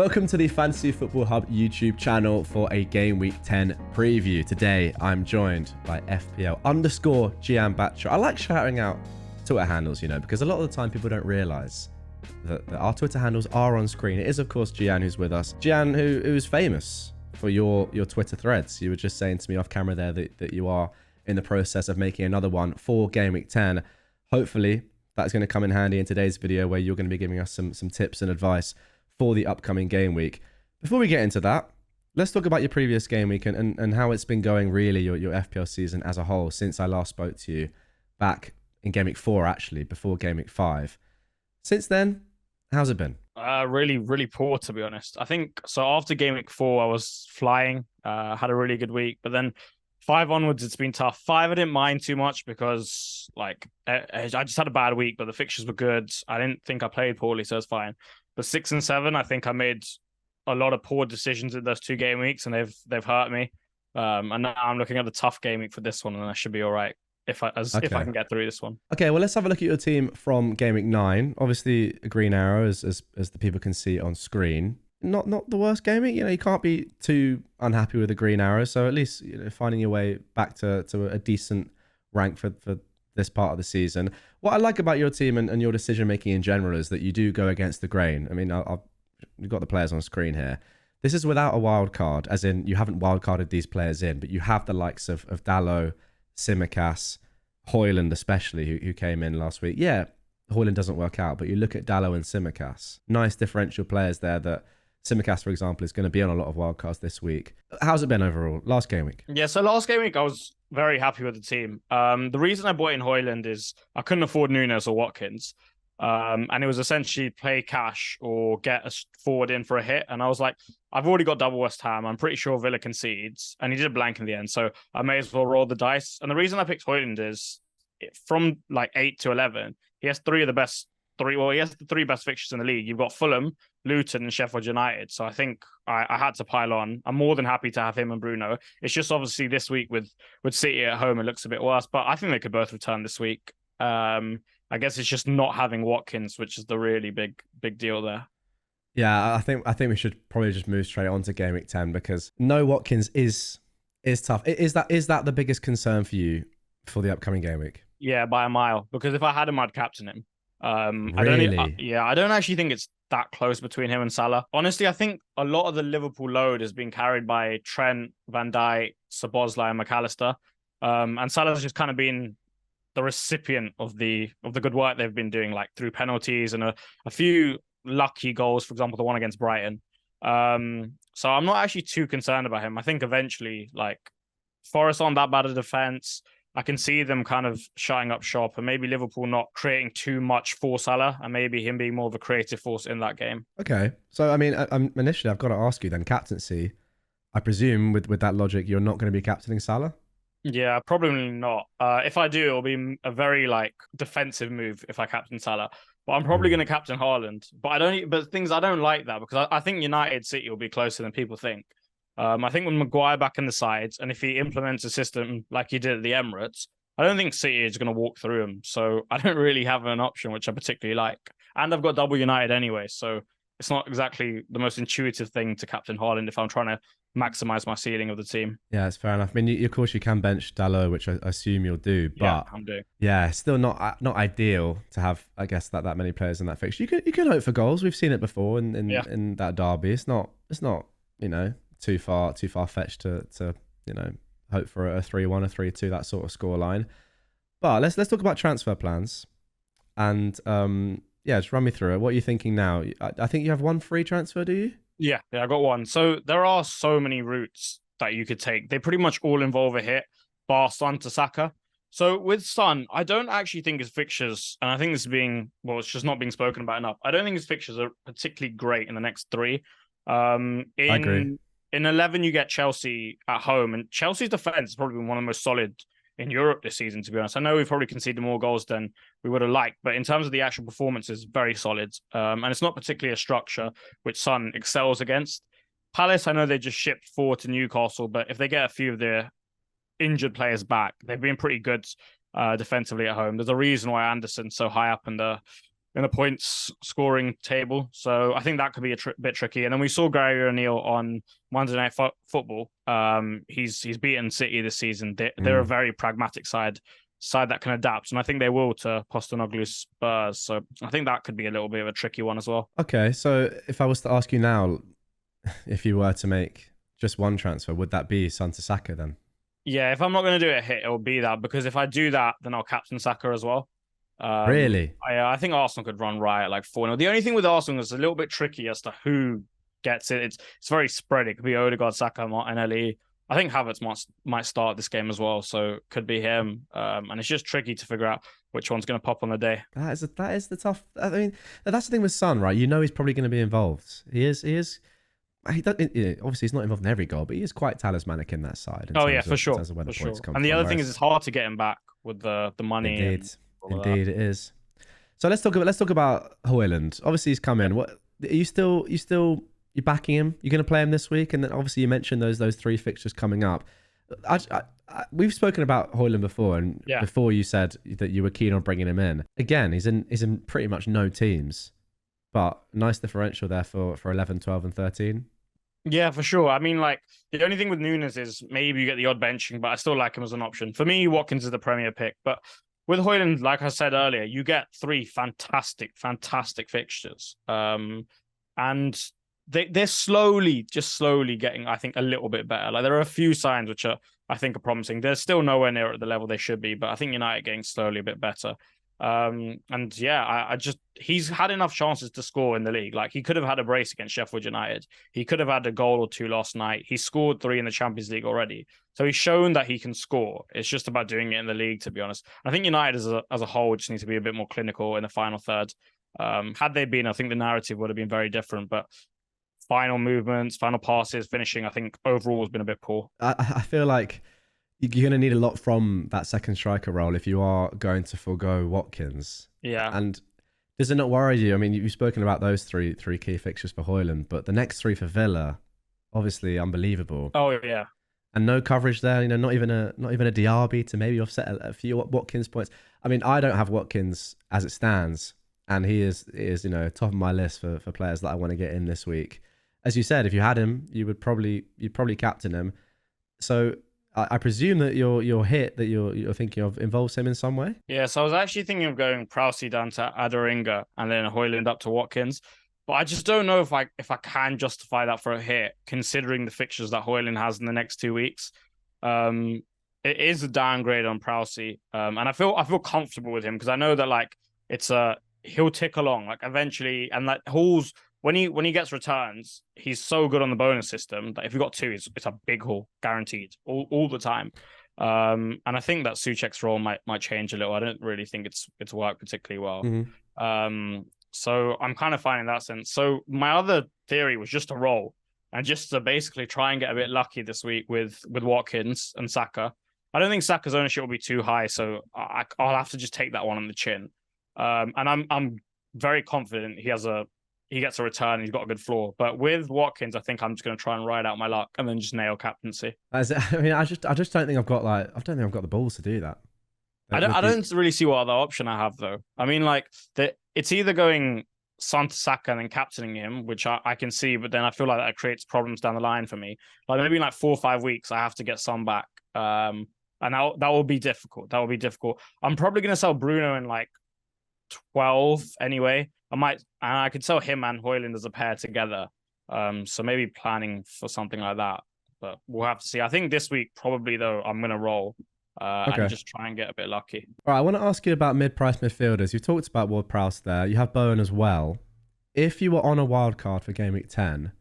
Welcome to the Fantasy Football Hub YouTube channel for a Gameweek 10 preview. Today, I'm joined by FPL _ Jian Batra. I like shouting out Twitter handles, because a lot of the time people don't realize that our Twitter handles are on screen. It is, of course, Jian who's with us. Jian, who is famous for your Twitter threads. You were just saying to me off camera there that you are in the process of making another one for Gameweek 10. Hopefully, that's going to come in handy in today's video where you're going to be giving us some tips and advice for the upcoming game week. Before we get into that, let's talk about your previous game week and how it's been going, really, your FPL season as a whole since I last spoke to you back in game week 4, actually, before game week 5. Since then, how's it been? Really, really poor, to be honest. I think, so after game week 4, I was flying, had a really good week, but then 5 onwards, it's been tough. 5, I didn't mind too much because, I just had a bad week, but the fixtures were good. I didn't think I played poorly, so it's fine. But 6 and 7, I think I made a lot of poor decisions in those 2 game weeks, and they've hurt me. And now I'm looking at the tough game week for this one, and I should be all right if I can get through this one. Okay, well, let's have a look at your team from game week 9. Obviously, a green arrow, as the people can see on screen. Not the worst game week. You can't be too unhappy with the green arrow. So at least finding your way back to a decent rank for this part of the season. What I like about your team and your decision making in general is that you do go against the grain. I mean, you've got the players on screen here. This is without a wild card, as in you haven't wild carded these players in, but you have the likes of Dalot, Tsimikas, Højlund especially, who came in last week. Yeah, Højlund doesn't work out, but you look at Dalot and Tsimikas. Nice differential players there that Tsimikas, for example, is going to be on a lot of wildcards this week. How's it been overall? Last game week? Yeah, so last game week, I was very happy with the team. The reason I bought in Højlund is I couldn't afford Nunes or Watkins. And it was essentially play cash or get a forward in for a hit. And I was like, I've already got double West Ham. I'm pretty sure Villa concedes. And he did blank in the end. So I may as well roll the dice. And the reason I picked Højlund is from 8 to 11, he has he has the 3 best fixtures in the league. You've got Fulham, Luton, and Sheffield United. So I think I had to pile on. I'm more than happy to have him and Bruno. It's just obviously this week with City at home, it looks a bit worse. But I think they could both return this week. I guess it's just not having Watkins, which is the really big deal there. Yeah, I think we should probably just move straight on to game week 10 because no Watkins is tough. Is that the biggest concern for you for the upcoming game week? Yeah, by a mile. Because if I had him, I'd captain him. Really? I don't actually think it's that close between him and Salah. Honestly, I think a lot of the Liverpool load is being carried by Trent, Van Dijk, Szoboszlai, and McAllister. And Salah's just kind of been the recipient of the good work they've been doing, through penalties and a few lucky goals, for example, the one against Brighton. So I'm not actually too concerned about him. I think eventually, Forest aren't that bad at defense. I can see them kind of shutting up shop and maybe Liverpool not creating too much for Salah and maybe him being more of a creative force in that game. Okay. So, I mean, initially, I've got to ask you then, captaincy. I presume with that logic, you're not going to be captaining Salah? Yeah, probably not. If I do, it'll be a very defensive move if I captain Salah. But I'm probably going to captain Haaland. But I don't like that because I think United City will be closer than people think. I think with Maguire back in the sides, and if he implements a system like he did at the Emirates, I don't think City is going to walk through him. So I don't really have an option which I particularly like. And I've got double United anyway, so it's not exactly the most intuitive thing to captain Haaland if I'm trying to maximize my ceiling of the team. Yeah, it's fair enough. I mean, of course, you can bench Dalot, which I assume you'll do, but yeah, I'm doing. Yeah, still not ideal to have, I guess, that many players in that fixture. You can hope for goals. We've seen it before in that derby. It's not too far fetched to hope for a 3-1, a 3-2, that sort of scoreline. But let's talk about transfer plans, and just run me through it. What are you thinking now? I think you have one free transfer, do you? Yeah, I got one. So there are so many routes that you could take. They pretty much all involve a hit, bar Son to Saka. So with Son, I don't actually think his fixtures, and I think this is it's just not being spoken about enough. I don't think his fixtures are particularly great in the next 3. I agree. In 11, you get Chelsea at home, and Chelsea's defense has probably been one of the most solid in Europe this season, to be honest. I know we've probably conceded more goals than we would have liked, but in terms of the actual performance, it's very solid. And it's not particularly a structure which Son excels against. Palace, I know they just shipped 4 to Newcastle, but if they get a few of their injured players back, they've been pretty good defensively at home. There's a reason why Anderson's so high up in the in the points scoring table. So I think that could be a bit tricky. And then we saw Gary O'Neill on Monday Night Football. He's beaten City this season. They're a very pragmatic side that can adapt, and I think they will to Postecoglou Spurs. So I think that could be a little bit of a tricky one as well. Okay, so if I was to ask you now, if you were to make just one transfer, would that be Son to Saka then? Yeah, if I'm not going to do a hit, it will be that, because if I do that, then I'll captain Saka as well. Really? I think Arsenal could run riot like 4-0. The only thing with Arsenal is a little bit tricky as to who gets it. It's very spread. It could be Odegaard, Saka, Martinelli. I think Havertz might start this game as well, so it could be him. And it's just tricky to figure out which one's going to pop on the day. That is the tough. I mean, that's the thing with Son, right? You know he's probably going to be involved. He is. Obviously, he's not involved in every goal, but he is quite talismanic in that side. Oh yeah, for sure. And the other thing is, it's hard to get him back with the money. Indeed, it is. So let's talk about Højlund. Obviously, he's come in. What are you still you backing him? You're going to play him this week, and then obviously you mentioned those 3 fixtures coming up. We've spoken about Højlund before, and before you said that you were keen on bringing him in. Again, he's in pretty much no teams, but nice differential there for 11, 12, and 13. Yeah, for sure. I mean, like, the only thing with Nunes is maybe you get the odd benching, but I still like him as an option. For me, Watkins is the premier pick, but with Højlund, like I said earlier, you get 3 fantastic fixtures. And they're slowly getting, I think, a little bit better. Like, there are a few signs which I think are promising. They're still nowhere near at the level they should be, but I think United are getting slowly a bit better. And yeah, he's had enough chances to score in the league. Like, he could have had a brace against Sheffield United. He could have had a goal or 2 last night. He scored 3 in the Champions League already. So he's shown that he can score. It's just about doing it in the league, to be honest. I think United as a whole just need to be a bit more clinical in the final third. Had they been, I think the narrative would have been very different, but final movements, final passes, finishing, I think overall has been a bit poor. I feel like you're going to need a lot from that second striker role if you are going to forego Watkins. Yeah. And does it not worry you? I mean, you've spoken about those three key fixtures for Højlund, but the next 3 for Villa, obviously unbelievable. Oh yeah. And no coverage there. You know, not even a Diaby to maybe offset a few Watkins points. I mean, I don't have Watkins as it stands, and he is top of my list for players that I want to get in this week. As you said, if you had him, you'd probably captain him. So I presume that your hit that you're thinking of involves him in some way. Yeah, so I was actually thinking of going Prowse down to Adoringa and then Højlund up to Watkins, but I just don't know if I can justify that for a hit, considering the fixtures that Højlund has in the next 2 weeks. It is a downgrade on Prowse, and I feel comfortable with him because I know that like he'll tick along like eventually, and like Hall's. When he gets returns, he's so good on the bonus system that if you got 2, it's a big haul, guaranteed, all the time. And I think that Souček's role might change a little. I don't really think it's worked particularly well. Mm-hmm. So I'm kind of finding that sense. So my other theory was just to roll and just to basically try and get a bit lucky this week with Watkins and Saka. I don't think Saka's ownership will be too high, so I'll have to just take that one on the chin. And I'm very confident he gets a return. He's got a good floor. But with Watkins, I think I'm just going to try and ride out my luck and then just nail captaincy. I mean, I just don't think I've got the balls to do that. I don't really see what other option I have though. I mean, like it's either going Son to Saka and then captaining him, which I can see, but then I feel like that creates problems down the line for me. Like maybe in like 4 or 5 weeks, I have to get Son back. And that will be difficult. I'm probably going to sell Bruno in like 12 anyway. I could sell him and Højlund as a pair together. So maybe planning for something like that, but we'll have to see. I think this week probably though I'm gonna roll and just try and get a bit lucky. All right, I want to ask you about mid-price midfielders. You talked about Ward-Prowse there. You have Bowen as well. If you were on a wild card for Gameweek 10,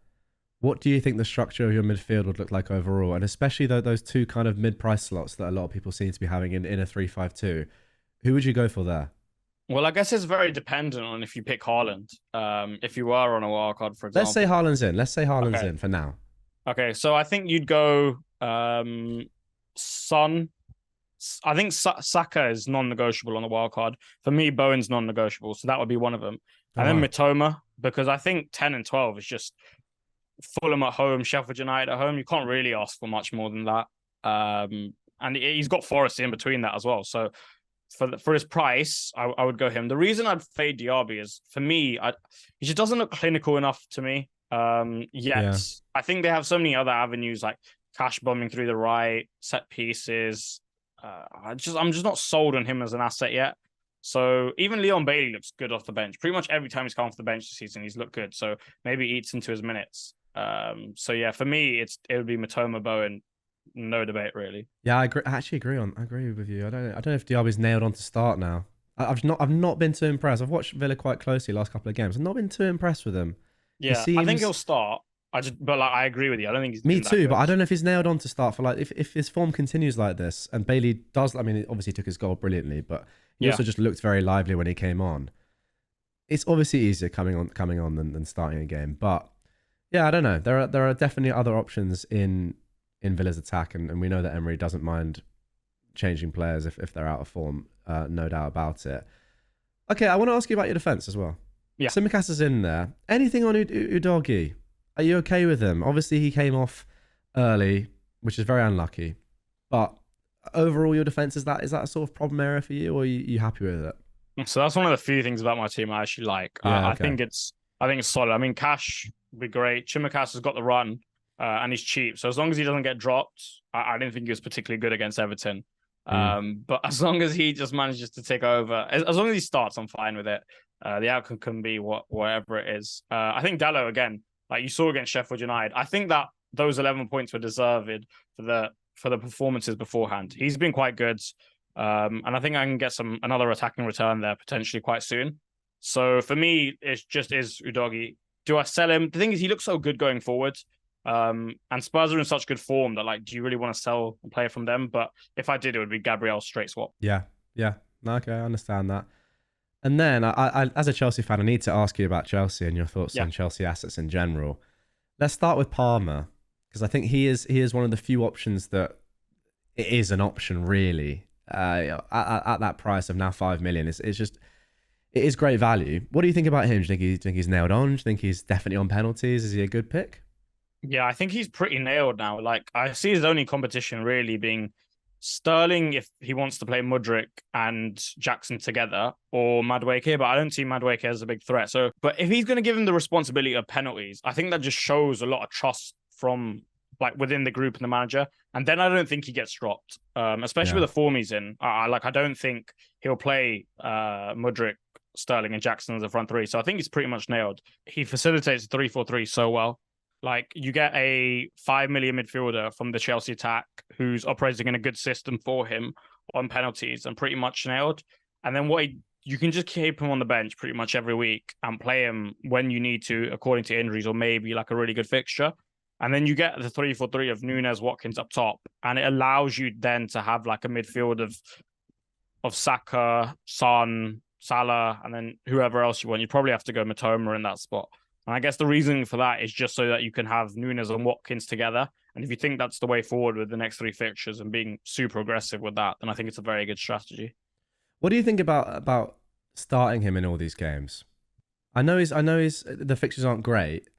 what do you think the structure of your midfield would look like overall? And especially those 2 kind of mid-price slots that a lot of people seem to be having in a 3-5-2. Who would you go for there? Well, I guess it's very dependent on if you pick Haaland. If you are on a wild card, for example. Let's say Haaland's in for now. Okay, so I think you'd go Son. I think Saka is non-negotiable on the wild card. For me, Bowen's non-negotiable, so that would be one of them. And then Mitoma, because I think 10 and 12 is just Fulham at home, Sheffield United at home. You can't really ask for much more than that. And he's got Forest in between that as well. So for his price, I would go him. The reason I'd fade Diaby is, for me, he just doesn't look clinical enough to me. Yet Yeah. I think they have so many other avenues like cash bombing through the right, set pieces. I'm just not sold on him as an asset yet. So even Leon Bailey looks good off the bench. Pretty much every time he's come off the bench this season, he's looked good. So maybe he eats into his minutes. So yeah, for me, it would be Matoma Bowen, no debate really. Yeah, I agree. I actually agree with you. I don't know if Diaby's nailed on to start now. I've not been too impressed. I've watched Villa quite closely the last couple of games. I've not been too impressed with him. Yeah, I think he'll start. But like, I agree with you. I don't think he's me too. But I don't know if he's nailed on to start for like if his form continues like this and Bailey does. I mean, obviously he took his goal brilliantly, but he also just looked very lively when he came on. It's obviously easier coming on than starting a game. But yeah, I don't know. There are definitely other options in Villa's attack, and we know that Emery doesn't mind changing players if they're out of form. No doubt about it. Okay, I want to ask you about your defense as well. Yeah. Tsimikas is in there. Anything on Udogie? Are you okay with him? Obviously, he came off early, which is very unlucky. But overall, your defense, is that a sort of problem area for you, or are you happy with it? So that's one of the few things about my team I actually like. Yeah, I think it's solid. I mean, Cash would be great. Tsimikas has got the run, and he's cheap. So as long as he doesn't get dropped, I didn't think he was particularly good against Everton. But as long as he just manages to take over, as long as he starts, I'm fine with it. The outcome can be whatever it is. I think Dallo, again, like you saw against Sheffield United, I think that those 11 points were deserved for the performances beforehand. He's been quite good. And I think I can get another attacking return there potentially quite soon. So for me, it just is Udogie. Do I sell him? The thing is, he looks so good going forward. And Spurs are in such good form that, like, do you really want to sell a player from them? But if I did, it would be Gabriel's straight swap. Yeah. No, okay, I understand that. And then, I as a Chelsea fan, I need to ask you about Chelsea and your thoughts on Chelsea assets in general. Let's start with Palmer, because I think he is one of the few options that it is an option, really. At that price of now 5 million, it is great value. What do you think about him? Do you think he's nailed on? Do you think he's definitely on penalties? Is he a good pick? Yeah, I think he's pretty nailed now. Like, I see his only competition really being Sterling if he wants to play Mudryk and Jackson together, or Madueke, but I don't see Madueke as a big threat. So, but if he's going to give him the responsibility of penalties, I think that just shows a lot of trust from like within the group and the manager. And then I don't think he gets dropped, especially with the form he's in. I don't think he'll play Mudryk, Sterling, and Jackson as a front three. So I think he's pretty much nailed. He facilitates 3-4-3 so well. Like, you get a 5 million midfielder from the Chelsea attack who's operating in a good system for him on penalties and pretty much nailed. And then you can just keep him on the bench pretty much every week and play him when you need to, according to injuries or maybe like a really good fixture. And then you get the 3-4-3 of Nunes, Watkins up top, and it allows you then to have like a midfield of Saka, Son, Salah, and then whoever else you want. You probably have to go Matoma in that spot. And I guess the reason for that is just so that you can have Nunes and Watkins together. And if you think that's the way forward with the next 3 fixtures and being super aggressive with that, then I think it's a very good strategy. What do you think about starting him in all these games? I know the fixtures aren't great,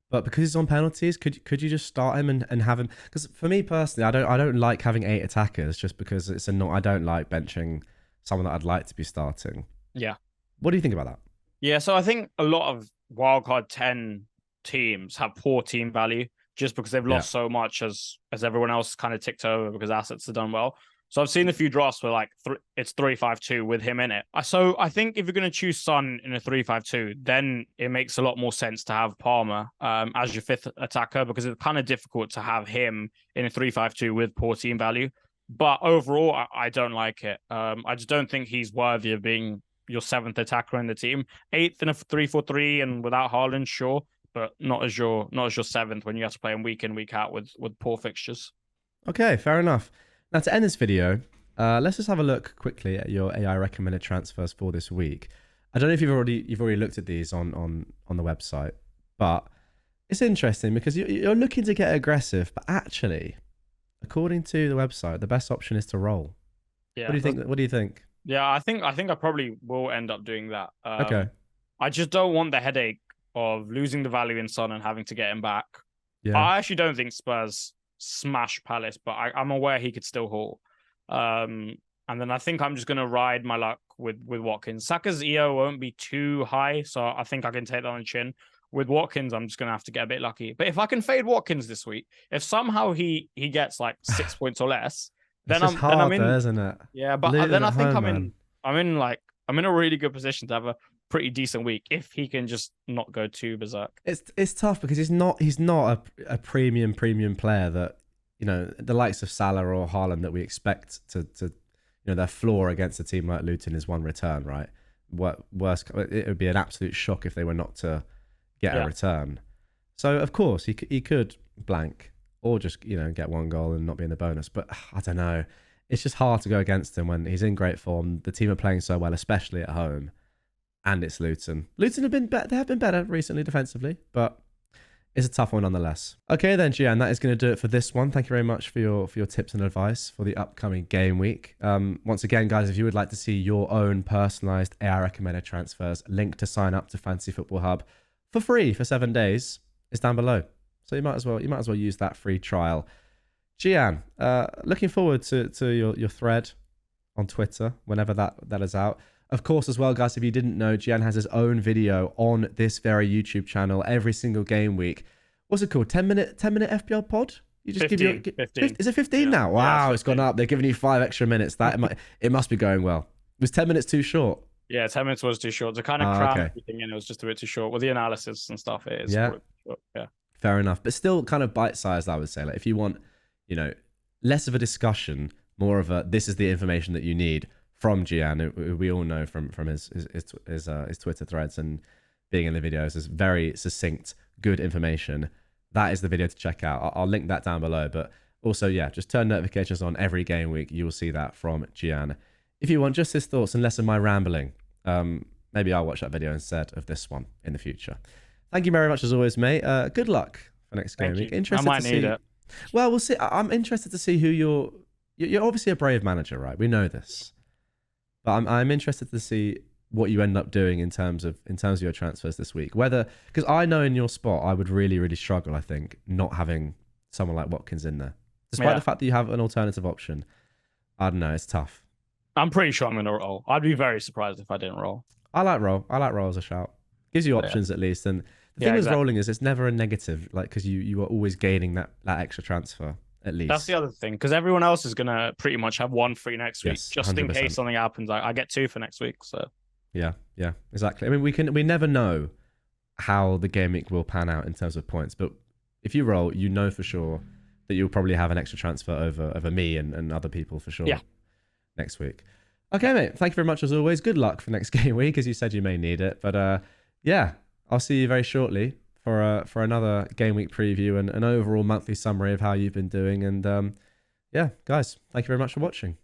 but because he's on penalties, could you just start him and have him? Because for me personally, I don't like having 8 attackers just because I don't like benching someone that I'd like to be starting. Yeah. What do you think about that? Yeah, so I think a lot of wildcard 10 teams have poor team value just because they've lost so much as everyone else kind of ticked over because assets have done well. So I've seen a few drafts where like it's 3-5-2 with him in it. So I think if you're going to choose Son in a 3-5-2, then it makes a lot more sense to have Palmer as your 5th attacker, because it's kind of difficult to have him in a 3-5-2 with poor team value. But overall, I don't like it. I just don't think he's worthy of being your 7th attacker in the team. 8th in a 3-4-3 and without Haaland, sure, but not as your 7th when you have to play him week in, week out with poor fixtures. Okay, fair enough. Now, to end this video, let's just have a look quickly at your AI recommended transfers for this week. I don't know if you've already looked at these on the website, but it's interesting because you're looking to get aggressive, but actually, according to the website, the best option is to roll. Yeah. What do you think? Yeah, I think I probably will end up doing that. Okay. I just don't want the headache of losing the value in Son and having to get him back. Yeah. I actually don't think Spurs smash Palace, but I'm aware he could still haul. And then I think I'm just going to ride my luck with Watkins. Saka's EO won't be too high, so I think I can take that on the chin. With Watkins, I'm just going to have to get a bit lucky. But if I can fade Watkins this week, if somehow he gets like 6 points or less, It's then just hard, I'm in, though, isn't it? yeah, but Losing then I at think home, man. I'm in a really good position to have a pretty decent week if he can just not go too berserk. It's tough because he's not a premium player that, you know, the likes of Salah or Haaland that we expect to you know, their floor against a team like Luton is one return, right? Worst, it would be an absolute shock if they were not to get a return. So of course he could blank or just, you know, get one goal and not be in the bonus. But I don't know. It's just hard to go against him when he's in great form. The team are playing so well, especially at home, and it's Luton. Luton have been they have been better recently defensively, but it's a tough one nonetheless. Okay then, Jian, that is going to do it for this one. Thank you very much for your tips and advice for the upcoming game week. Once again, guys, if you would like to see your own personalized AI recommended transfers, link to sign up to Fantasy Football Hub for free for 7 days is down below. So you might as well use that free trial. Jian, looking forward to your thread on Twitter whenever that is out. Of course, as well, guys, if you didn't know, Jian has his own video on this very YouTube channel every single game week. What's it called? 10-minute FPL pod? You just 15, give 15. Is it 15 Yeah. now? Wow, Yeah, it's gone up. They're giving you 5 extra minutes. It must be going well. Was 10 minutes too short? Yeah, 10 minutes was too short. To kind of cram okay. everything in, it was just a bit too short. With the analysis and stuff, it is. Yeah. Short. Yeah. Fair enough. But still kind of bite-sized, I would say. Like if you want, you know, less of a discussion, more of a, this is the information that you need from Jian, who we all know from his Twitter threads and being in the videos, is very succinct, good information. That is the video to check out. I'll link that down below. But also, yeah, just turn notifications on every game week. You will see that from Jian. If you want just his thoughts and less of my rambling, maybe I'll watch that video instead of this one in the future. Thank you very much as always, mate. Good luck for next game week. Interested I might need it. Well, we'll see. I'm interested to see who you're obviously a brave manager, right? We know this. But I'm interested to see what you end up doing in terms of your transfers this week. Whether, because I know in your spot, I would really, really struggle, I think, not having someone like Watkins in there. Despite the fact that you have an alternative option. I don't know, it's tough. I'm pretty sure I'm going to roll. I'd be very surprised if I didn't roll. I like roll. I like roll as a shout. Gives you options at least. And the thing with rolling is it's never a negative, like, because you are always gaining that extra transfer. At least. That's the other thing, because everyone else is going to pretty much have 1 free next week, yes, just 100%. In case something happens. I get 2 for next week. So yeah, exactly. I mean, we never know how the game week will pan out in terms of points, but if you roll, you know for sure that you'll probably have an extra transfer over me and other people for sure. Next week. Okay, mate. Thank you very much as always. Good luck for next game week, as you said you may need it. But yeah, I'll see you very shortly for another game week preview and an overall monthly summary of how you've been doing. And yeah, guys, thank you very much for watching.